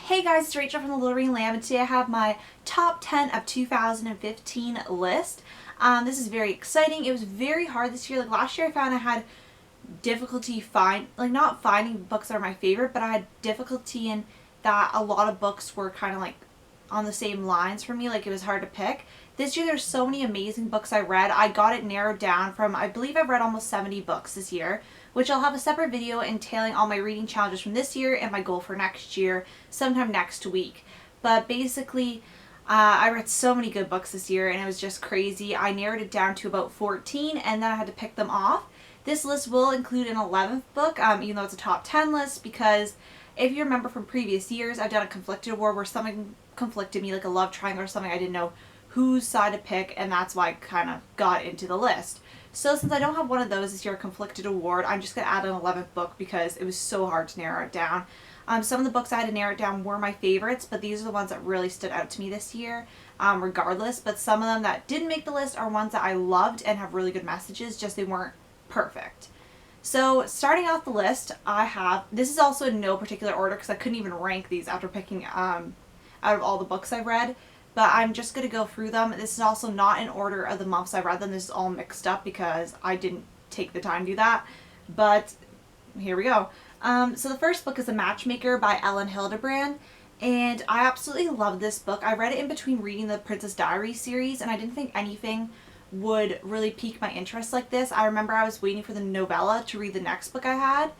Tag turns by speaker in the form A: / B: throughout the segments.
A: Hey guys, it's Rachel from the Little Ring Lamb, and today I have my top 10 of 2015 list. This is very exciting. It was very hard this year. Like last year I found I had difficulty not finding books that are my favorite, but I had difficulty in that a lot of books were kind of like on the same lines for me. Like it was hard to pick. This year there's so many amazing books I read. I got it narrowed down from, I believe I've read almost 70 books this year, which I'll have a separate video entailing all my reading challenges from this year and my goal for next year sometime next week. But basically, I read so many good books this year and it was just crazy. I narrowed it down to about 14 and then I had to pick them off. This list will include an 11th book, even though it's a top 10 list, because if you remember from previous years, I've done a conflicted award where something conflicted me, like a love triangle or something. I didn't know whose side to pick, and that's why I kind of got into the list. So since I don't have one of those this year, a conflicted award, I'm just going to add an 11th book because it was so hard to narrow it down. Some of the books I had to narrow it down were my favorites, but these are the ones that really stood out to me this year, regardless. But some of them that didn't make the list are ones that I loved and have really good messages, just they weren't perfect. So starting off the list, this is also in no particular order because I couldn't even rank these after picking out of all the books I read. But I'm just going to go through them. This is also not in order of the months I read them. This is all mixed up because I didn't take the time to do that. But here we go. So the first book is The Matchmaker by Ellen Hildebrand. And I absolutely love this book. I read it in between reading the Princess Diaries series, and I didn't think anything would really pique my interest like this. I remember I was waiting for the novella to read the next book I had,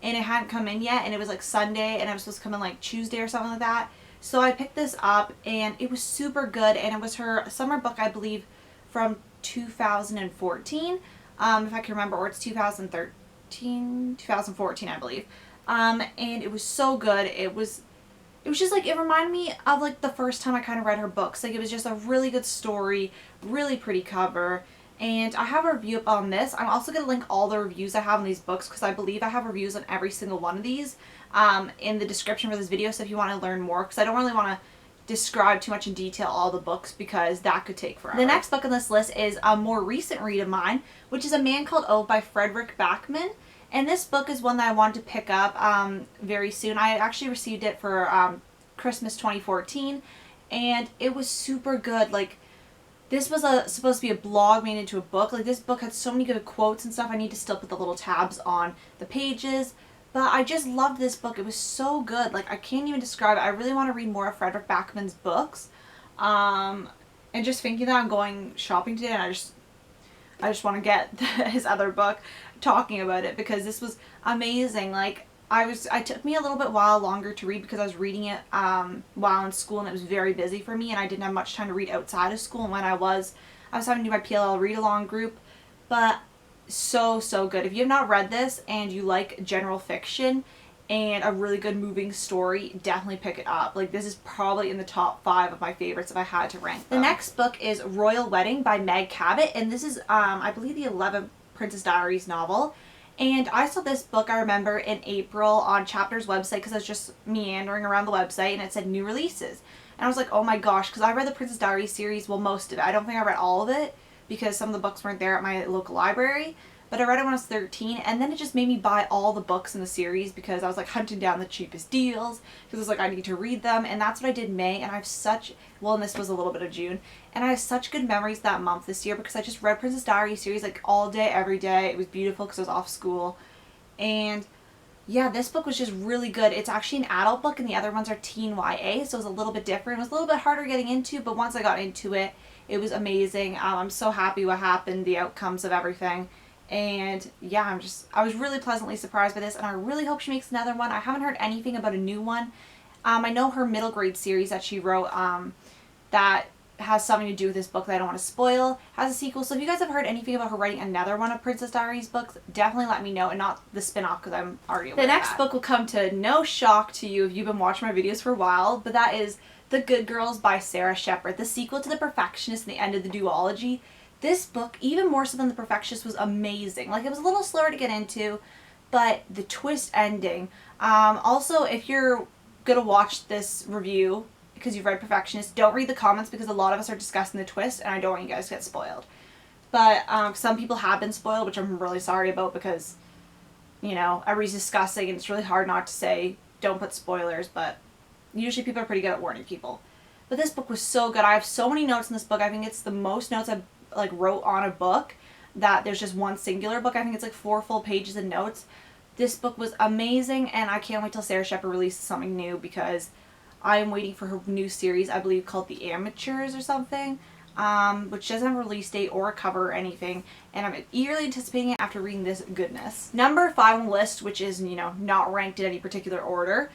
A: and it hadn't come in yet, and it was like Sunday, and I was supposed to come in like Tuesday or something like that. So I picked this up and it was super good, and it was her summer book, I believe, from 2014, if I can remember, or it's 2014, I believe. And it was so good. It was just like, it reminded me of like the first time I kind of read her books. Like it was just a really good story, really pretty cover. And I have a review up on this. I'm also going to link all the reviews I have on these books because I believe I have reviews on every single one of these in the description for this video. So if you want to learn more, because I don't really want to describe too much in detail all the books because that could take forever. The next book on this list is a more recent read of mine, which is A Man Called Ove by Frederick Backman. And this book is one that I wanted to pick up very soon. I actually received it for Christmas 2014, and it was super good. Like, this was supposed to be a blog made into a book. Like, this book had so many good quotes and stuff. I need to still put the little tabs on the pages. But I just loved this book. It was so good. Like, I can't even describe it. I really want to read more of Frederick Backman's books. And just thinking that I'm going shopping today, and I just want to get his other book, talking about it, because this was amazing. Like, it took me a little bit while longer to read because I was reading it while in school, and it was very busy for me, and I didn't have much time to read outside of school. And when I was having to do my PLL read-along group. But so good. If you have not read this and you like general fiction and a really good moving story, definitely pick it up. Like, this is probably in the top 5 of my favorites if I had to rank them. The next book is Royal Wedding by Meg Cabot, and this is I believe the 11th Princess Diaries novel. And I saw this book, I remember, in April on Chapter's website because I was just meandering around the website and it said new releases. And I was like, oh my gosh, because I read the Princess Diaries series, well, most of it. I don't think I read all of it because some of the books weren't there at my local library. But I read it when I was 13, and then it just made me buy all the books in the series because I was like hunting down the cheapest deals because I was like, I need to read them. And that's what I did in May, and I have and this was a little bit of June, and I have such good memories that month this year because I just read Princess Diaries series like all day, every day. It was beautiful because I was off school. And yeah, this book was just really good. It's actually an adult book, and the other ones are teen YA, so it was a little bit different. It was a little bit harder getting into, but once I got into it, it was amazing. I'm so happy what happened, the outcomes of everything. And yeah, I was really pleasantly surprised by this, and I really hope she makes another one. I haven't heard anything about a new one. I know her middle grade series that she wrote that has something to do with this book that I don't want to spoil has a sequel. So if you guys have heard anything about her writing another one of Princess Diaries books, definitely let me know, and not the spin-off because I'm already aware of that. The next book will come to no shock to you if you've been watching my videos for a while, but that is The Good Girls by Sarah Shepard, the sequel to The Perfectionist and the end of the duology. This book, even more so than The Perfectionist, was amazing. Like, it was a little slower to get into, but the twist ending. Also, if you're going to watch this review because you've read Perfectionist, don't read the comments because a lot of us are discussing the twist, and I don't want you guys to get spoiled. But some people have been spoiled, which I'm really sorry about because, you know, everybody's discussing, and it's really hard not to say don't put spoilers, but Usually people are pretty good at warning people. But this book was so good. I have so many notes in this book. I think it's the most notes I've like wrote on a book that there's just one singular book. I think it's like 4 full pages of notes. This book was amazing, and I can't wait till Sarah Shepard releases something new because I am waiting for her new series, I believe called The Amateurs or something, which doesn't have a release date or a cover or anything, and I'm eagerly anticipating it after reading this goodness. Number 5 on the list, which is, you know, not ranked in any particular order,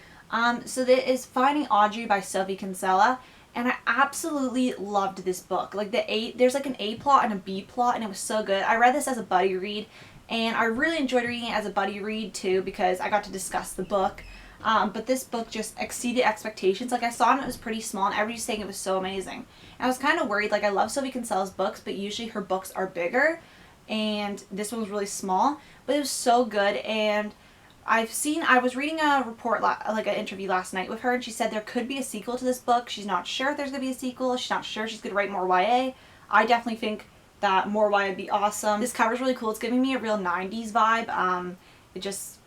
A: so that is Finding Audrey by Sophie Kinsella, and I absolutely loved this book. Like there's like an A plot and a B plot, and it was so good. I read this as a buddy read, and I really enjoyed reading it as a buddy read too because I got to discuss the book. But this book just exceeded expectations. Like I saw it and it was pretty small and everybody's saying it was so amazing. And I was kind of worried. Like I love Sophie Kinsella's books, but usually her books are bigger, and this one was really small. But it was so good, and I was reading a report, like an interview last night with her, and she said there could be a sequel to this book. She's not sure if there's going to be a sequel. She's not sure if she's going to write more YA. I definitely think that more YA would be awesome. This cover's really cool. It's giving me a real 90s vibe. It just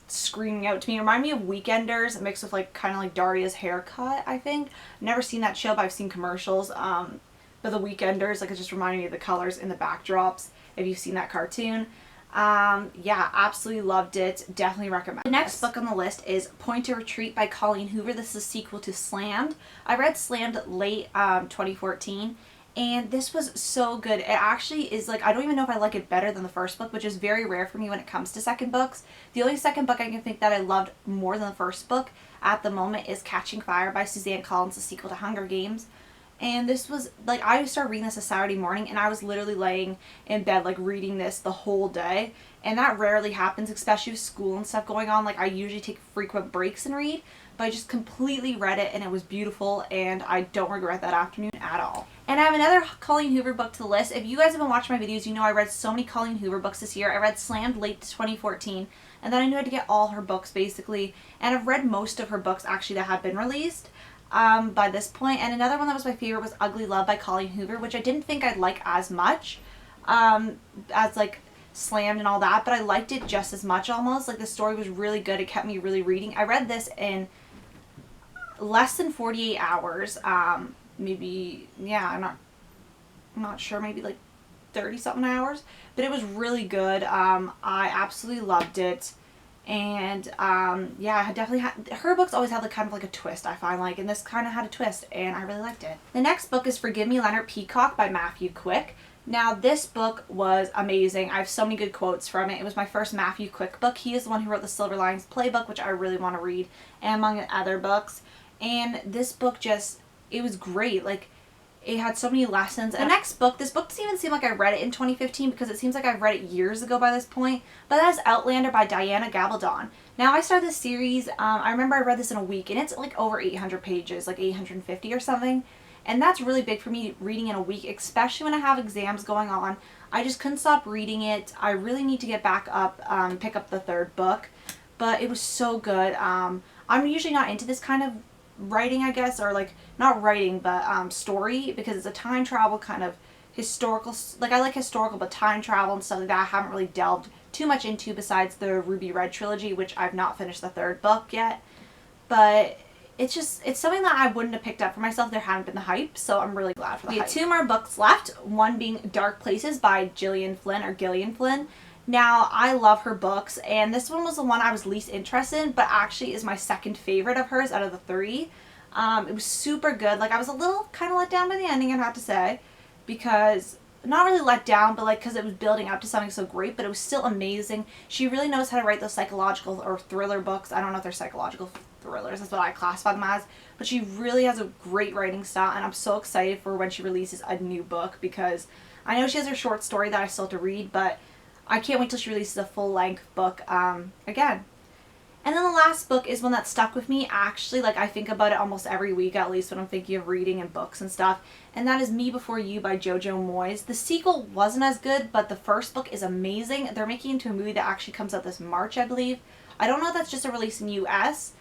A: screaming out to me. It reminded me of Weekenders mixed with like kind of like Daria's haircut, I think. Never seen that show, but I've seen commercials. But the Weekenders, like it just reminded me of the colors in the backdrops, if you've seen that cartoon. Yeah, absolutely loved it. Definitely recommend. The next book on the list is Point of Retreat by Colleen Hoover. This is a sequel to Slammed. I read Slammed late 2014, and this was so good. It actually is like, I don't even know if I like it better than the first book, which is very rare for me when it comes to second books. The only second book I can think that I loved more than the first book at the moment is Catching Fire by Suzanne Collins, the sequel to Hunger Games. And this was, like, I started reading this a Saturday morning, and I was literally laying in bed, like, reading this the whole day. And that rarely happens, especially with school and stuff going on. Like, I usually take frequent breaks and read, but I just completely read it, and it was beautiful, and I don't regret that afternoon at all. And I have another Colleen Hoover book to the list. If you guys have been watching my videos, you know I read so many Colleen Hoover books this year. I read Slammed late 2014, and then I knew I had to get all her books, basically. And I've read most of her books, actually, that have been released by this point. And another one that was my favorite was Ugly Love by Colleen Hoover, which I didn't think I'd like as much as like Slammed and all that, but I liked it just as much almost. Like the story was really good. It kept me really reading. I read this in less than 48 hours. Maybe, yeah, I'm not sure, maybe like 30 something hours, but it was really good. I absolutely loved it. And yeah, I definitely had, her books always have like kind of like a twist, I find, like, and this kind of had a twist, and I really liked it. The next book is Forgive Me, Leonard Peacock by Matthew Quick. Now this book was amazing. I have so many good quotes from it. It was my first Matthew Quick book. He is the one who wrote the Silver Linings Playbook, which I really want to read, and among other books. And this book just, it was great. Like, it had so many lessons. The next book, this book doesn't even seem like I read it in 2015 because it seems like I've read it years ago by this point, but that is Outlander by Diana Gabaldon. Now I started this series, I remember I read this in a week, and it's like over 800 pages, like 850 or something, and that's really big for me reading in a week, especially when I have exams going on. I just couldn't stop reading it. I really need to get back up, pick up the third book, but it was so good. I'm usually not into this kind of writing, I guess, or like not writing but story, because it's a time travel kind of historical, like I like historical, but time travel and stuff like that I haven't really delved too much into besides the Ruby Red trilogy, which I've not finished the third book yet. But it's something that I wouldn't have picked up for myself if there hadn't been the hype, so I'm really glad for the hype. 2 more books left, one being Dark Places by Gillian Flynn. Now, I love her books, and this one was the one I was least interested in, but actually is my second favorite of hers out of the 3. It was super good. Like, I was a little kind of let down by the ending, I'd have to say, because, not really let down, but like, because it was building up to something so great, but it was still amazing. She really knows how to write those psychological or thriller books. I don't know if they're psychological thrillers, that's what I classify them as, but she really has a great writing style, and I'm so excited for when she releases a new book, because I know she has her short story that I still have to read, but I can't wait till she releases a full-length book again. And then the last book is one that stuck with me, actually. Like, I think about it almost every week, at least, when I'm thinking of reading and books and stuff. And that is Me Before You by Jojo Moyes. The sequel wasn't as good, but the first book is amazing. They're making it into a movie that actually comes out this March, I believe. I don't know if that's just a release in US,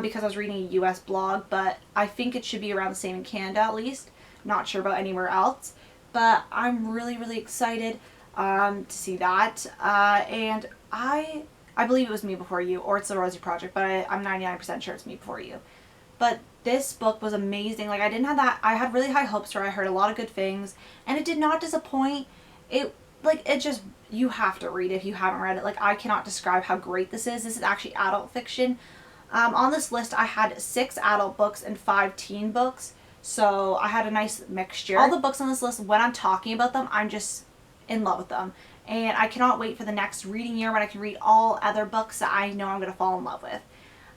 A: because I was reading a US blog, but I think it should be around the same in Canada, at least. Not sure about anywhere else. But I'm really, really excited to see that. And I believe it was Me Before You, or it's The Rosie Project, but I'm 99% sure it's Me Before You. but this book was amazing. Like, I didn't have that, I had really high hopes for it. I heard a lot of good things, and it did not disappoint. It just, you have to read it if you haven't read it. Like, I cannot describe how great this is. This is actually adult fiction. On this list, I had 6 adult books and 5 teen books, so I had a nice mixture. All the books on this list, when I'm talking about them, I'm just in love with them. And I cannot wait for the next reading year when I can read all other books that I know I'm going to fall in love with.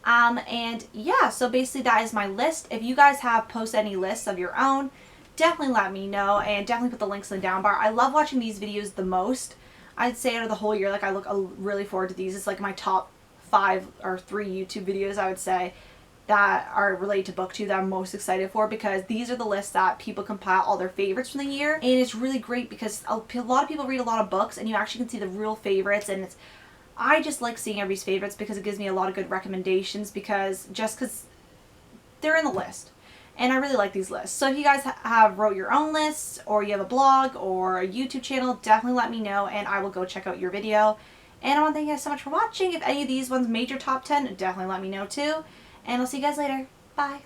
A: And yeah, so basically that is my list. If you guys have posted any lists of your own, definitely let me know, and definitely put the links in the down bar. I love watching these videos the most. I'd say out of the whole year, like, I look really forward to these. It's like my top 5 or 3 YouTube videos, I would say, that are related to BookTube that I'm most excited for, because these are the lists that people compile all their favorites from the year. And it's really great because a lot of people read a lot of books, and you actually can see the real favorites, and I just like seeing everybody's favorites because it gives me a lot of good recommendations, because they're in the list. And I really like these lists. So if you guys have wrote your own lists, or you have a blog or a YouTube channel, definitely let me know, and I will go check out your video. And I want to thank you guys so much for watching. If any of these ones made your top 10, definitely let me know too. And I'll see you guys later. Bye.